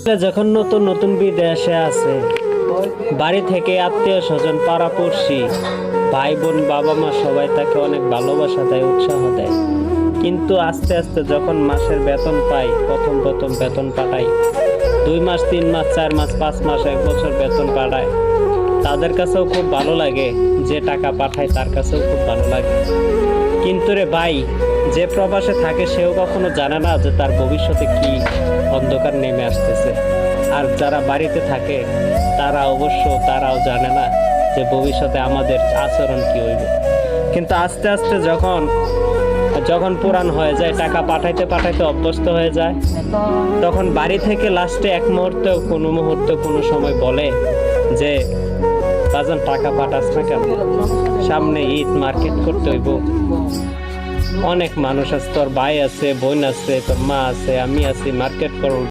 যখন নতুন নতুন বিদেশে আছে, বাড়ি থেকে আত্মীয় স্বজন পাড়াপড়শি ভাই বোন বাবা মা সবাই তাকে অনেক ভালোবাসা দেয়, উৎসাহ দেয়। কিন্তু আস্তে আস্তে যখন মাসের বেতন পাই, প্রথম প্রথম বেতন পাঠাই, 2 মাস 3 মাস 4 মাস 5 মাস 1 বছর বেতন পাঠায়, তাদের কাছেও খুব ভালো লাগে, যে টাকা পাঠায় তার কাছেও খুব ভালো লাগে। কিন্তু রে ভাই, যে প্রবাসে থাকে সেও কখনো জানে না যে তার ভবিষ্যতে কি অন্ধকার নেমে আসতেছে। আর যারা বাড়িতে থাকে তারাও জানে না যে ভবিষ্যতে আমাদের আচরণ কি হইব। কিন্তু আস্তে আস্তে যখন পুরান হয়ে যায়, টাকা পাঠাইতে পাঠাইতে অভ্যস্ত হয়ে যায়, তখন বাড়ি থেকে লাস্টে কোনো মুহূর্তে কোনো সময় বলে যে বাজান টাকা পাঠাস না কেন, সামনে ঈদ, মার্কেট করতে হইব, অনেক মানুষ আছে, তোর ভাই আছে, বোন আছে, তোর মা আছে, আমি আছি, মার্কেট করব।